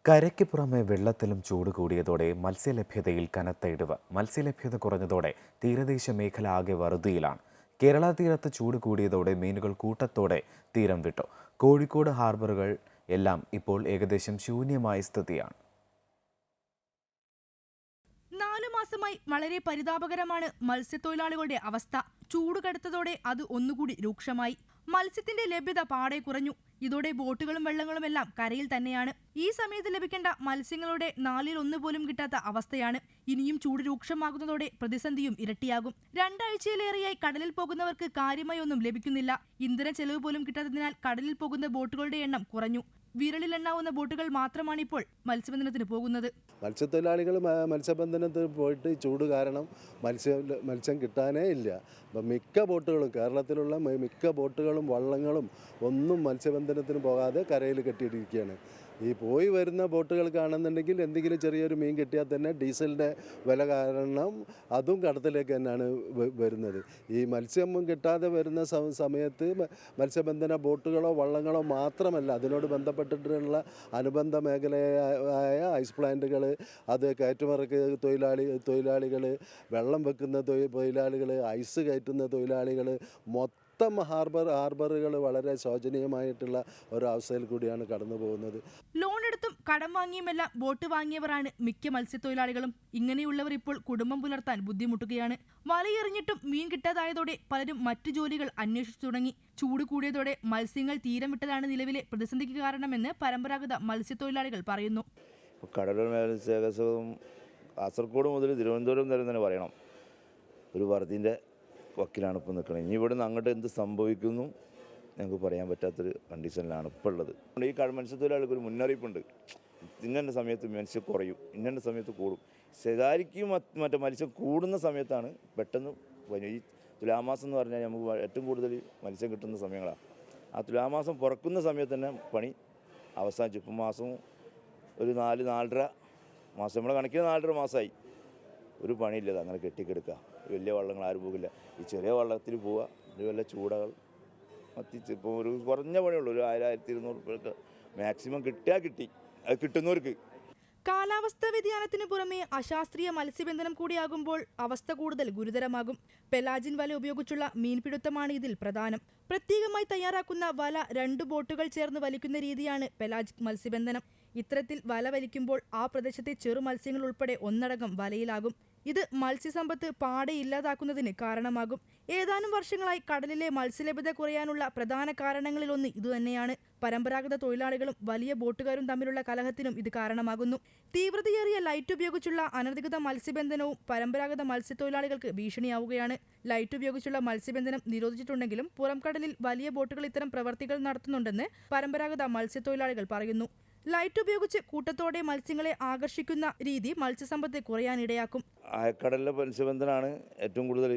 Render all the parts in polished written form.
കരയ്ക്ക് പുറമെ വെള്ളത്തിലും ചൂട് കൂടിയതോടെ മത്സ്യലഭ്യതയിൽ കനത്ത ഇടിവ്. മത്സ്യലഭ്യത കുറഞ്ഞതോടെ തീരദേശ മേഖല ആകെ വറുതിയിലാണ്. കേരള തീരത്ത് ചൂട് കൂടിയതോടെ മീനുകൾ കൂട്ടത്തോടെ തീരം വിട്ടു. കോഴിക്കോട് ഹാർബറുകൾ എല്ലാം ഇപ്പോൾ ഏകദേശം ശൂന്യമായ സ്ഥിതിയാണ്. 4 മാസമായി വളരെ പരിതാപകരമാണ് മത്സ്യത്തൊഴിലാളികളുടെ അവസ്ഥ. ചൂട് കടുത്തതോടെ അത് ഒന്നുകൂടി രൂക്ഷമായി. മത്സ്യത്തിന്റെ ലഭ്യത പാടെ കുറഞ്ഞു. ഇതോടെ ബോട്ടുകളും വെള്ളങ്ങളുമെല്ലാം കരയിൽ തന്നെയാണ്. ഈ സമയത്ത് ലഭിക്കേണ്ട മത്സ്യങ്ങളുടെ 1/4 പോലും കിട്ടാത്ത അവസ്ഥയാണ്. ഇനിയും ചൂട് രൂക്ഷമാകുന്നതോടെ പ്രതിസന്ധിയും ഇരട്ടിയാകും. 2 ആഴ്ചയിലേറെയായി കടലിൽ പോകുന്നവർക്ക് കാര്യമായി ഒന്നും ലഭിക്കുന്നില്ല. ഇന്ധന ചെലവ് പോലും കിട്ടാത്തതിനാൽ കടലിൽ പോകുന്ന ബോട്ടുകളുടെ എണ്ണം കുറഞ്ഞു. വിരലിലെണ്ണാവുന്ന ബോട്ടുകൾ മാത്രമാണ് ഇപ്പോൾ മത്സ്യബന്ധനത്തിന് പോകുന്നത്. മത്സ്യത്തൊഴിലാളികൾ മത്സ്യബന്ധനത്തിന് പോയിട്ട് ചൂട് കാരണം മത്സ്യം കിട്ടാനേ ഇല്ല. അപ്പം മിക്ക ബോട്ടുകളും കേരളത്തിലുള്ള മിക്ക ബോട്ടുകളും വള്ളങ്ങളും ഒന്നും മത്സ്യബന്ധനത്തിന് പോകാതെ കരയിൽ കെട്ടിയിട്ടിരിക്കുകയാണ്. ഈ പോയി വരുന്ന ബോട്ടുകൾ കാണുന്നുണ്ടെങ്കിൽ എന്തെങ്കിലും ചെറിയൊരു മീൻ കിട്ടിയാൽ തന്നെ ഡീസലിൻ്റെ വില കാരണം അതും കടത്തിലേക്ക് തന്നെയാണ് വരുന്നത്. ഈ മത്സ്യം കിട്ടാതെ വരുന്ന സമയത്ത് മത്സ്യബന്ധന ബോട്ടുകളോ വള്ളങ്ങളോ മാത്രമല്ല, അതിനോട് ബന്ധപ്പെട്ടിട്ടുള്ള അനുബന്ധ മേഖലയായ ഐസ് പ്ലാന്റുകൾ, അത് കയറ്റുമറക്ക് തൊഴിലാളികൾ, വെള്ളം വെക്കുന്ന തൊഴിലാളികൾ, ഐസ് കയറ്റുന്ന തൊഴിലാളികൾ, മൊത്തം ഹാർബറുകൾ വളരെ ശോചനീയമായിട്ടുള്ള ഒരവസ്ഥയിൽ കൂടിയാണ് കടന്നു പോകുന്നത്. ലോൺ എടുത്തും കടം വാങ്ങിയുമെല്ലാം ബോട്ട് വാങ്ങിയവരാണ് മിക്ക മത്സ്യത്തൊഴിലാളികളും. ഇങ്ങനെയുള്ളവർ ഇപ്പോൾ കുടുംബം പുലർത്താൻ ബുദ്ധിമുട്ടുകയാണ്. വലയെറിഞ്ഞിട്ടും മീൻ കിട്ടാതായതോടെ പലരും മറ്റു ജോലികൾ അന്വേഷിച്ചു തുടങ്ങി. ചൂട് കൂടിയതോടെ മത്സ്യങ്ങൾ തീരം വിട്ടതാണ് നിലവിലെ പ്രതിസന്ധിക്ക് കാരണമെന്ന് പരമ്പരാഗത മത്സ്യത്തൊഴിലാളികൾ പറയുന്നു. കടലോര കാസർഗോഡ് മുതൽ തിരുവനന്തപുരം വരെ തന്നെ പറയണം, ഒരു വറുതിൻ്റെ വക്കിലാണ് ഇപ്പോൾ നിൽക്കുന്നത്. ഇനി ഇവിടെ നിന്ന് അങ്ങോട്ട് എന്ത് സംഭവിക്കുന്നു ഞങ്ങൾക്ക് പറയാൻ പറ്റാത്തൊരു കണ്ടീഷനിലാണ് ഇപ്പോൾ ഉള്ളത്. ഈ മത്സ്യത്തൊഴിലാളികൾക്ക് ഒരു മുന്നറിയിപ്പുണ്ട്. ഇന്ന സമയത്ത് മത്സ്യം കുറയും, ഇന്ന സമയത്ത് കൂടും. ശരാരിക്കും മറ്റേ മത്സ്യം കൂടുന്ന സമയത്താണ് പെട്ടെന്ന് ഈ തുലാമാസം എന്ന് പറഞ്ഞാൽ നമുക്ക് ഏറ്റവും കൂടുതൽ മത്സ്യം കിട്ടുന്ന സമയങ്ങളാണ്. ആ തുലാമാസം പുറക്കുന്ന സമയത്ത് തന്നെ പണി അവസാനിച്ചു. ഇപ്പം മാസവും ഒരു 4-4.5 മാസം, നമ്മളെ കണക്കിന് 4.5 മാസമായി ഒരു പണിയില്ലത്. അങ്ങനെ കെട്ടിക്കെടുക്കുക. വലിയ വള്ളങ്ങൾ ആരും പോകില്ല. ഈ ചെറിയ വള്ളത്തിൽ പോവുക, ഒരു വല്ല ചൂടകൾ മത്തിച്ച് ഇപ്പോൾ ഒരു കുറഞ്ഞ പണിയുള്ളൂ. ഒരു 1000-1200 രൂപയൊക്കെ മാക്സിമം കിട്ടിയാൽ കിട്ടി. അത് കിട്ടുന്നവർക്ക്. കാലാവസ്ഥാ വ്യതിയാനത്തിന് പുറമെ അശാസ്ത്രീയ മത്സ്യബന്ധനം കൂടിയാകുമ്പോൾ അവസ്ഥ കൂടുതൽ ഗുരുതരമാകും. പെലാജിൻ വല ഉപയോഗിച്ചുള്ള മീൻപിടുത്തമാണ് ഇതിൽ പ്രധാനം. പ്രത്യേകമായി തയ്യാറാക്കുന്ന വല 2 ബോട്ടുകൾ ചേർന്ന് വലിക്കുന്ന രീതിയാണ് പെലാജിക് മത്സ്യബന്ധനം. ഇത്തരത്തിൽ വല വലിക്കുമ്പോൾ ആ പ്രദേശത്തെ ചെറു മത്സ്യങ്ങൾ ഉൾപ്പെടെ ഒന്നടങ്കം വലയിലാകും. ഇത് മത്സ്യസമ്പത്ത് പാടെ ഇല്ലാതാക്കുന്നതിന് കാരണമാകും. ഏതാനും വർഷങ്ങളായി കടലിലെ മത്സ്യലഭ്യത കുറയാനുള്ള പ്രധാന കാരണങ്ങളിലൊന്ന് ഇതുതന്നെയാണ്. പരമ്പരാഗത തൊഴിലാളികളും വലിയ ബോട്ടുകാരും തമ്മിലുള്ള കലഹത്തിനും ഇത് കാരണമാകുന്നു. തീവ്രതയേറിയ ലൈറ്റ് ഉപയോഗിച്ചുള്ള അനധികൃത മത്സ്യബന്ധനവും പരമ്പരാഗത മത്സ്യത്തൊഴിലാളികൾക്ക് ഭീഷണിയാവുകയാണ്. ലൈറ്റ് ഉപയോഗിച്ചുള്ള മത്സ്യബന്ധനം നിരോധിച്ചിട്ടുണ്ടെങ്കിലും പുറംകടലിൽ വലിയ ബോട്ടുകൾ ഇത്തരം പ്രവർത്തികൾ നടത്തുന്നുണ്ടെന്ന് പരമ്പരാഗത മത്സ്യത്തൊഴിലാളികൾ പറയുന്നു. ലൈറ്റ് ഉപയോഗിച്ച് കൂട്ടത്തോടെ മത്സ്യങ്ങളെ ആകർഷിക്കുന്ന രീതി മത്സ്യസമ്പത്ത് കുറയാനിടയാക്കും. ആഴക്കടലിലെ മത്സ്യബന്ധനമാണ് ഏറ്റവും കൂടുതൽ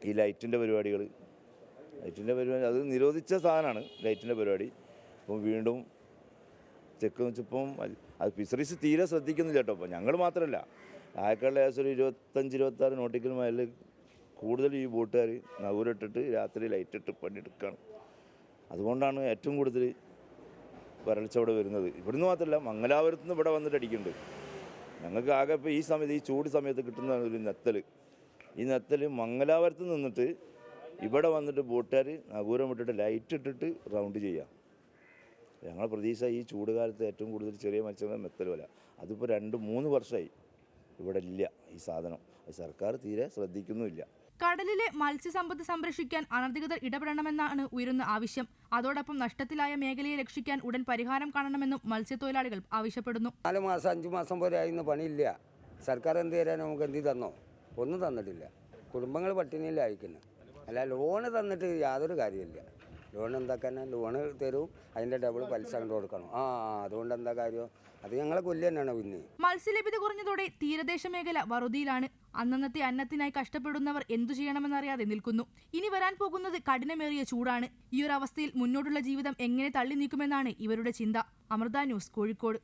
ഈ ലൈറ്റിൻ്റെ പരിപാടികൾ. അത് നിരോധിച്ച സാധനമാണ് ലൈറ്റിൻ്റെ പരിപാടി. ഇപ്പം വീണ്ടും ചെക്ക് വെച്ചപ്പം അത് ഫിഷറീസ് തീരെ ശ്രദ്ധിക്കുന്നില്ല കേട്ടോ. അപ്പോൾ ഞങ്ങൾ മാത്രമല്ല, ആഴക്കടലിൽ ഏകദേശം ഒരു 25-26 നോട്ടിക്കൽ മൈലിൽ കൂടുതൽ ഈ ബോട്ടുകാർ നഗൂരിട്ടിട്ട് രാത്രി ലൈറ്റ് ഇട്ട് പണിയെടുക്കുകയാണ്. അതുകൊണ്ടാണ് ഏറ്റവും കൂടുതൽ വരൾച്ച ഇവിടെ വരുന്നത്. ഇവിടുന്ന് മാത്രമല്ല, മംഗലാപുരത്ത് നിന്ന് ഇവിടെ വന്നിട്ട് അടിക്കുന്നുണ്ട്. ഞങ്ങൾക്ക് ആകെ ഇപ്പോൾ ഈ സമയത്ത്, ഈ ചൂട് സമയത്ത് കിട്ടുന്ന ഒരു നെത്തൽ, ഈ നെത്തൽ മംഗലാപുരത്ത് നിന്നിട്ട് ഇവിടെ വന്നിട്ട് ബോട്ടുകാർ നഗൂരം വിട്ടിട്ട് ലൈറ്റ് ഇട്ടിട്ട് റൗണ്ട് ചെയ്യാം. ഞങ്ങളുടെ പ്രതീക്ഷ ഈ ചൂട് കാലത്ത് ഏറ്റവും കൂടുതൽ ചെറിയ മത്സ്യങ്ങൾ നെത്തൽ വല. അതിപ്പോൾ 2-3 വർഷമായി ഇവിടെ ഇല്ല ഈ സാധനം. അത് സർക്കാർ തീരെ ശ്രദ്ധിക്കുന്നുമില്ല. കടലിലെ മത്സ്യസമ്പത്ത് സംരക്ഷിക്കാൻ അനധികൃതർ ഇടപെടണമെന്നാണ് ഉയരുന്ന ആവശ്യം. അതോടൊപ്പം നഷ്ടത്തിലായ മേഖലയെ രക്ഷിക്കാൻ ഉടൻ പരിഹാരം കാണണമെന്നും മത്സ്യത്തൊഴിലാളികൾ ആവശ്യപ്പെടുന്നു. 4 മാസം 5 മാസം പോലെ ആയിരുന്നു പണിയില്ല. സർക്കാർ എന്ത് തരാൻ നമുക്ക് എന്ത് തന്നോ? ഒന്നും തന്നിട്ടില്ല. കുടുംബങ്ങൾ പട്ടിണിയിൽ അയക്കുന്നു. അല്ല, ലോണ് തന്നിട്ട് യാതൊരു കാര്യമില്ല. ലോൺ എന്താക്കാനാ? ലോണ് തരും, അതിൻ്റെ ഡബിൾ പലിശ കണ്ടു കൊടുക്കണം. അതുകൊണ്ട് എന്താ കാര്യം? അത് ഞങ്ങളെ കൊല്ലം തന്നെയാണ്. പിന്നെ മത്സ്യലഭ്യത കുറഞ്ഞതോടെ തീരദേശ മേഖല വറുതിയിലാണ്. അന്നന്നത്തെ അന്നത്തിനായി കഷ്ടപ്പെടുന്നവർ എന്തു ചെയ്യണമെന്നറിയാതെ നിൽക്കുന്നു. ഇനി വരാൻ പോകുന്നത് കഠിനമേറിയ ചൂടാണ്. ഈ ഒരു അവസ്ഥയിൽ മുന്നോട്ടുള്ള ജീവിതം എങ്ങനെ തള്ളി നീക്കുമെന്നാണ് ഇവരുടെ ചിന്ത. അമൃത ന്യൂസ്, കോഴിക്കോട്.